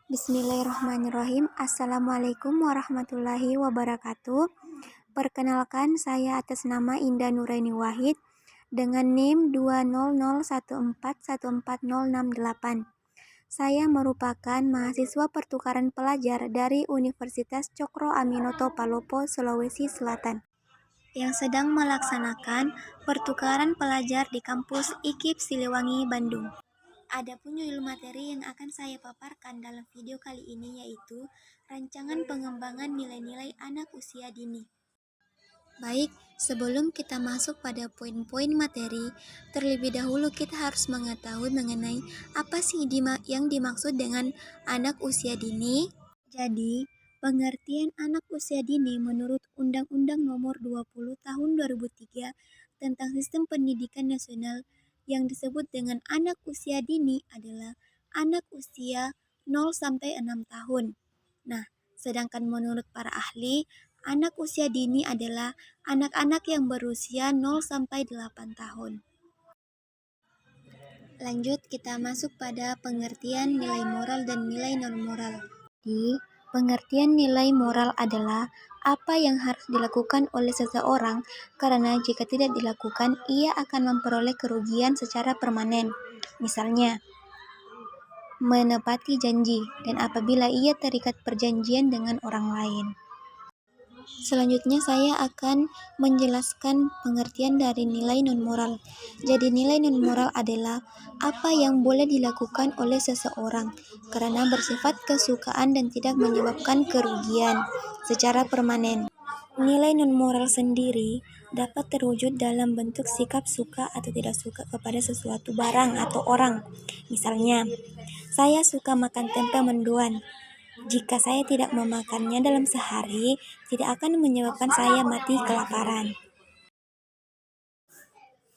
Bismillahirrahmanirrahim. Assalamualaikum warahmatullahi wabarakatuh. Perkenalkan, saya atas nama Indah Nuraini Wahid dengan NIM 20014140068. Saya merupakan mahasiswa pertukaran pelajar dari Universitas Cokro Aminoto Palopo, Sulawesi Selatan, yang sedang melaksanakan pertukaran pelajar di kampus IKIP Siliwangi, Bandung. Adapun judul materi yang akan saya paparkan dalam video kali ini yaitu rancangan pengembangan nilai-nilai anak usia dini. Baik, sebelum kita masuk pada poin-poin materi, terlebih dahulu kita harus mengetahui mengenai apa sih yang dimaksud dengan anak usia dini. Jadi, pengertian anak usia dini menurut Undang-Undang Nomor 20 Tahun 2003 tentang Sistem Pendidikan Nasional yang disebut dengan anak usia dini adalah anak usia 0-6 tahun. Nah, sedangkan menurut para ahli, anak usia dini adalah anak-anak yang berusia 0-8 tahun. Lanjut, kita masuk pada pengertian nilai moral dan nilai non-moral. Di pengertian nilai moral adalah apa yang harus dilakukan oleh seseorang karena jika tidak dilakukan, ia akan memperoleh kerugian secara permanen. Misalnya, menepati janji dan apabila ia terikat perjanjian dengan orang lain. Selanjutnya saya akan menjelaskan pengertian dari nilai non-moral. Jadi nilai non-moral adalah apa yang boleh dilakukan oleh seseorang karena bersifat kesukaan dan tidak menyebabkan kerugian secara permanen. Nilai non-moral sendiri dapat terwujud dalam bentuk sikap suka atau tidak suka kepada sesuatu barang atau orang. Misalnya, saya suka makan tempe mendoan. Jika saya tidak memakannya dalam sehari, tidak akan menyebabkan saya mati kelaparan.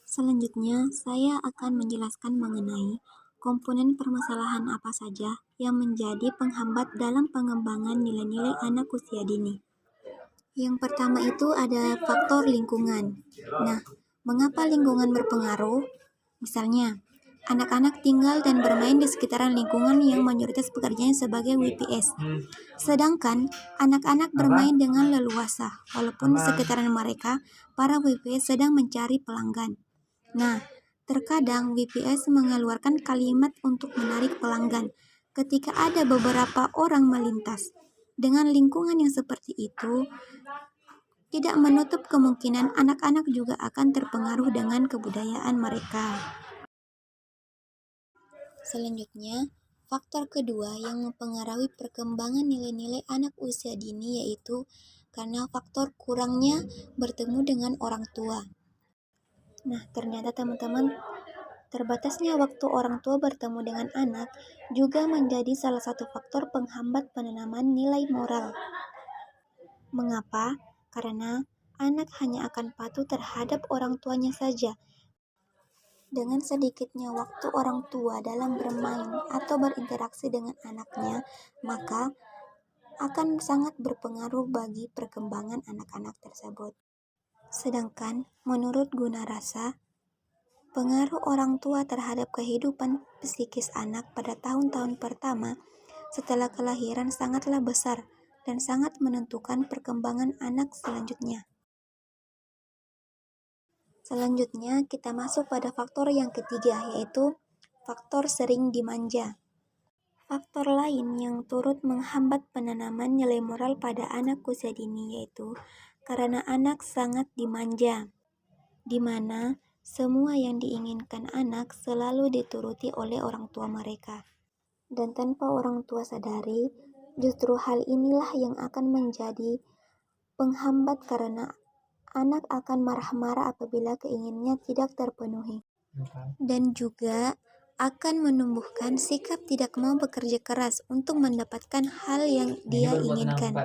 Selanjutnya, saya akan menjelaskan mengenai komponen permasalahan apa saja yang menjadi penghambat dalam pengembangan nilai-nilai anak usia dini. Yang pertama itu ada faktor lingkungan. Nah, mengapa lingkungan berpengaruh? Misalnya, anak-anak tinggal dan bermain di sekitaran lingkungan yang mayoritas pekerjanya sebagai WPS. Sedangkan anak-anak bermain dengan leluasa, walaupun di sekitaran mereka, para WPS sedang mencari pelanggan. Nah, terkadang WPS mengeluarkan kalimat untuk menarik pelanggan ketika ada beberapa orang melintas. Dengan lingkungan yang seperti itu, tidak menutup kemungkinan anak-anak juga akan terpengaruh dengan kebudayaan mereka. Selanjutnya, faktor kedua yang mempengaruhi perkembangan nilai-nilai anak usia dini yaitu karena faktor kurangnya bertemu dengan orang tua. Nah, ternyata teman-teman, terbatasnya waktu orang tua bertemu dengan anak juga menjadi salah satu faktor penghambat penanaman nilai moral. Mengapa? Karena anak hanya akan patuh terhadap orang tuanya saja. Dengan sedikitnya waktu orang tua dalam bermain atau berinteraksi dengan anaknya, maka akan sangat berpengaruh bagi perkembangan anak-anak tersebut. Sedangkan menurut Gunarasa, pengaruh orang tua terhadap kehidupan psikis anak pada tahun-tahun pertama setelah kelahiran sangatlah besar dan sangat menentukan perkembangan anak selanjutnya. Selanjutnya, kita masuk pada faktor yang ketiga, yaitu faktor sering dimanja. Faktor lain yang turut menghambat penanaman nilai moral pada anak usia dini yaitu karena anak sangat dimanja, di mana semua yang diinginkan anak selalu dituruti oleh orang tua mereka. Dan tanpa orang tua sadari, justru hal inilah yang akan menjadi penghambat karena anak akan marah-marah apabila keinginannya tidak terpenuhi. Dan juga akan menumbuhkan sikap tidak mau bekerja keras untuk mendapatkan hal yang dia inginkan.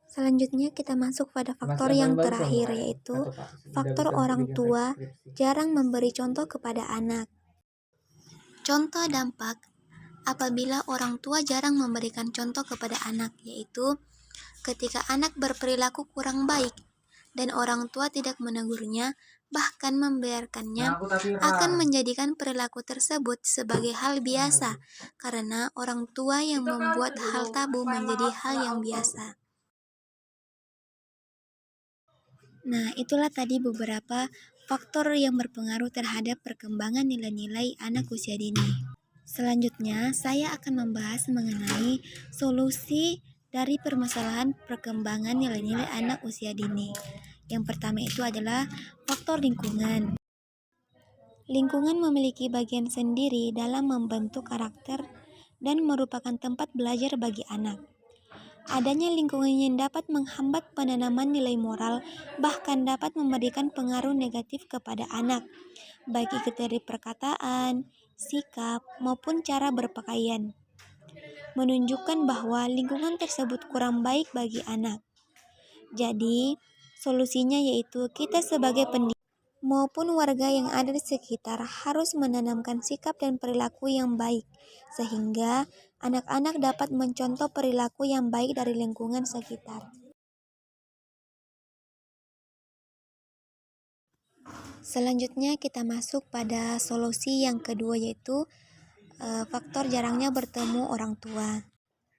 Selanjutnya kita masuk pada faktor yang terakhir yaitu faktor orang tua jarang memberi contoh kepada anak. Contoh dampak apabila orang tua jarang memberikan contoh kepada anak, yaitu ketika anak berperilaku kurang baik dan orang tua tidak menegurnya, bahkan membiarkannya, akan menjadikan perilaku tersebut sebagai hal biasa, karena orang tua yang membuat hal tabu menjadi hal yang biasa. Nah, itulah tadi beberapa faktor yang berpengaruh terhadap perkembangan nilai-nilai anak usia dini. Selanjutnya, saya akan membahas mengenai solusi dari permasalahan perkembangan nilai-nilai anak usia dini. Yang pertama itu adalah faktor lingkungan. Lingkungan memiliki bagian sendiri dalam membentuk karakter dan merupakan tempat belajar bagi anak. Adanya lingkungan yang dapat menghambat penanaman nilai moral, bahkan dapat memberikan pengaruh negatif kepada anak, baik itu dari perkataan, sikap, maupun cara berpakaian, menunjukkan bahwa lingkungan tersebut kurang baik bagi anak. Jadi, solusinya yaitu kita sebagai pendidik maupun warga yang ada di sekitar harus menanamkan sikap dan perilaku yang baik, sehingga anak-anak dapat mencontoh perilaku yang baik dari lingkungan sekitar. Selanjutnya kita masuk pada solusi yang kedua, yaitu faktor jarangnya bertemu orang tua.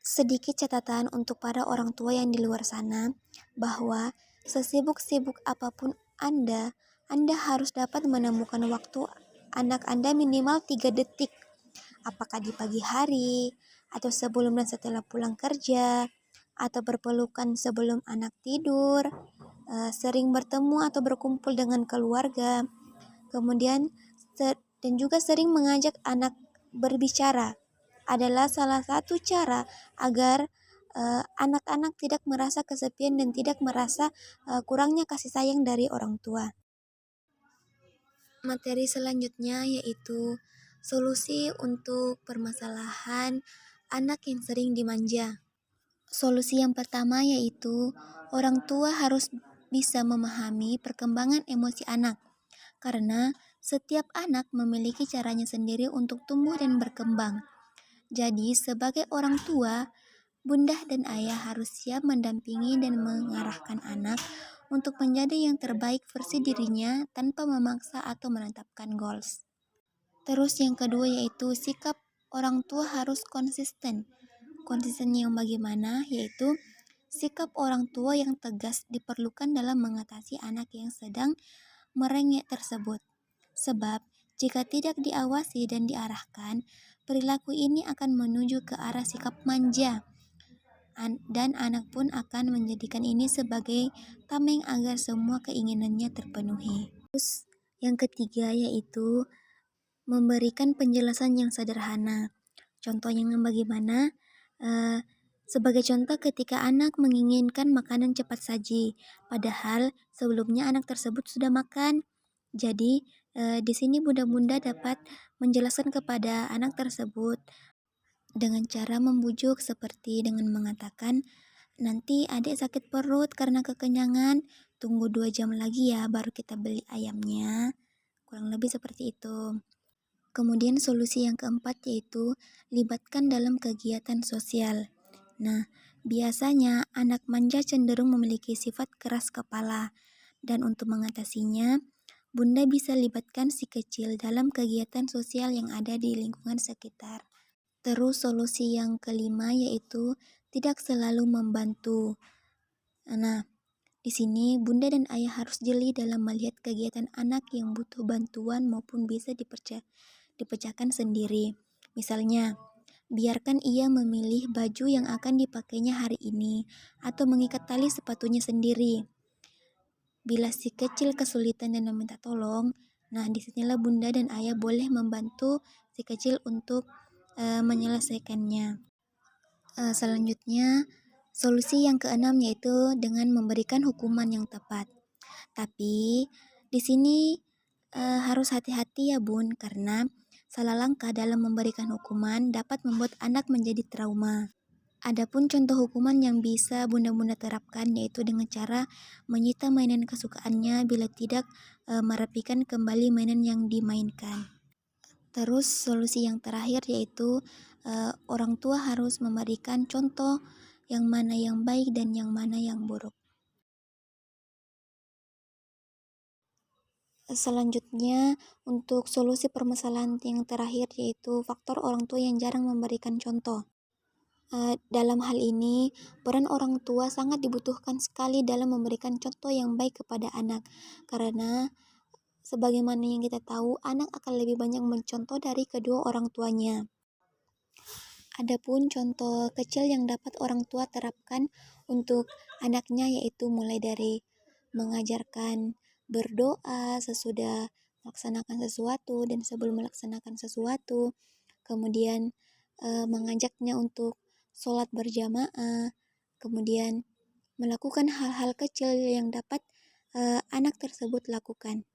Sedikit catatan untuk para orang tua yang di luar sana, bahwa sesibuk-sibuk apapun Anda harus dapat menemukan waktu anak Anda minimal 3 detik, apakah di pagi hari, atau sebelum dan setelah pulang kerja, atau berpelukan sebelum anak tidur, sering bertemu atau berkumpul dengan keluarga, kemudian dan juga sering mengajak anak berbicara adalah salah satu cara agar anak-anak tidak merasa kesepian dan tidak merasa kurangnya kasih sayang dari orang tua. Materi selanjutnya yaitu solusi untuk permasalahan anak yang sering dimanja. Solusi yang pertama yaitu orang tua harus bisa memahami perkembangan emosi anak, karena setiap anak memiliki caranya sendiri untuk tumbuh dan berkembang. Jadi, sebagai orang tua, bunda dan ayah harus siap mendampingi dan mengarahkan anak untuk menjadi yang terbaik versi dirinya tanpa memaksa atau menetapkan goals. Terus yang kedua yaitu sikap orang tua harus konsisten. Konsisten yang bagaimana? Yaitu sikap orang tua yang tegas diperlukan dalam mengatasi anak yang sedang merengek tersebut. Sebab, jika tidak diawasi dan diarahkan, perilaku ini akan menuju ke arah sikap manja. Dan anak pun akan menjadikan ini sebagai tameng agar semua keinginannya terpenuhi. Terus, yang ketiga yaitu memberikan penjelasan yang sederhana. Contohnya bagaimana? Sebagai contoh, ketika anak menginginkan makanan cepat saji, padahal sebelumnya anak tersebut sudah makan. Jadi, di sini bunda-bunda dapat menjelaskan kepada anak tersebut dengan cara membujuk, seperti dengan mengatakan, nanti adik sakit perut karena kekenyangan, tunggu 2 jam lagi ya baru kita beli ayamnya. Kurang lebih seperti itu. Kemudian solusi yang keempat yaitu libatkan dalam kegiatan sosial. Nah, biasanya anak manja cenderung memiliki sifat keras kepala, dan untuk mengatasinya, bunda bisa libatkan si kecil dalam kegiatan sosial yang ada di lingkungan sekitar. Terus solusi yang kelima yaitu tidak selalu membantu. Nah, di sini bunda dan ayah harus jeli dalam melihat kegiatan anak yang butuh bantuan maupun bisa dipecahkan sendiri. Misalnya, biarkan ia memilih baju yang akan dipakainya hari ini atau mengikat tali sepatunya sendiri. Bila si kecil kesulitan dan meminta tolong, nah disinilah bunda dan ayah boleh membantu si kecil untuk menyelesaikannya. Selanjutnya, solusi yang keenam yaitu dengan memberikan hukuman yang tepat. Tapi di sini harus hati-hati ya bun, karena salah langkah dalam memberikan hukuman dapat membuat anak menjadi trauma. Adapun contoh hukuman yang bisa bunda-bunda terapkan yaitu dengan cara menyita mainan kesukaannya bila tidak merapikan kembali mainan yang dimainkan. Terus solusi yang terakhir yaitu orang tua harus memberikan contoh yang mana yang baik dan yang mana yang buruk. Selanjutnya, untuk solusi permasalahan yang terakhir yaitu faktor orang tua yang jarang memberikan contoh. Dalam hal ini, peran orang tua sangat dibutuhkan sekali dalam memberikan contoh yang baik kepada anak. Karena sebagaimana yang kita tahu, anak akan lebih banyak mencontoh dari kedua orang tuanya. Adapun contoh kecil yang dapat orang tua terapkan untuk anaknya yaitu mulai dari mengajarkan berdoa sesudah melaksanakan sesuatu dan sebelum melaksanakan sesuatu, kemudian mengajaknya untuk sholat berjamaah, kemudian melakukan hal-hal kecil yang dapat anak tersebut lakukan.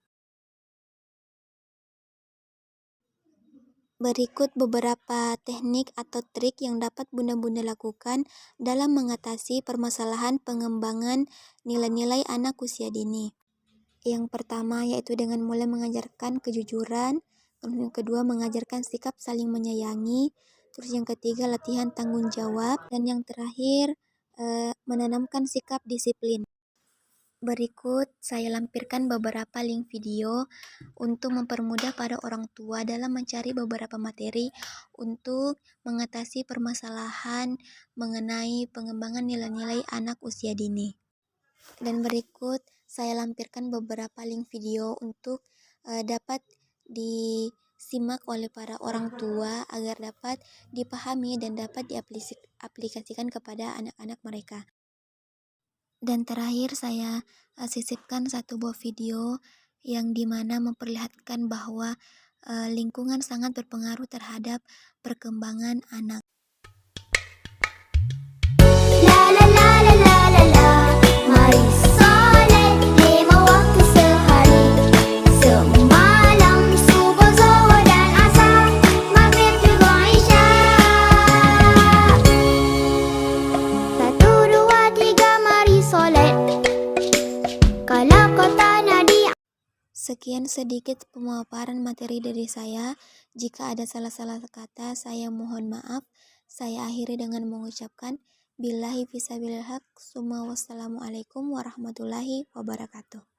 Berikut beberapa teknik atau trik yang dapat bunda-bunda lakukan dalam mengatasi permasalahan pengembangan nilai-nilai anak usia dini. Yang pertama yaitu dengan mulai mengajarkan kejujuran, kemudian yang kedua mengajarkan sikap saling menyayangi, terus yang ketiga latihan tanggung jawab, dan yang terakhir menanamkan sikap disiplin. Berikut saya lampirkan beberapa link video untuk mempermudah para orang tua dalam mencari beberapa materi untuk mengatasi permasalahan mengenai pengembangan nilai-nilai anak usia dini. Dan berikut saya lampirkan beberapa link video untuk dapat disimak oleh para orang tua agar dapat dipahami dan dapat diaplikasikan kepada anak-anak mereka. Dan terakhir saya sisipkan satu buah video yang dimana memperlihatkan bahwa lingkungan sangat berpengaruh terhadap perkembangan anak. La la la la la la la, mari soleh 5 waktu sehari. Semalam subuh, zuhur dan asar, maghrib juga isya. 1, 2, 3 mari soleh. Kalau kau tak nadi. Sekian sedikit pemaparan materi dari saya. Jika ada salah-salah kata, saya mohon maaf. Saya akhiri dengan mengucapkan billahi fisabilil haq, summa wassalamualaikum warahmatullahi wabarakatuh.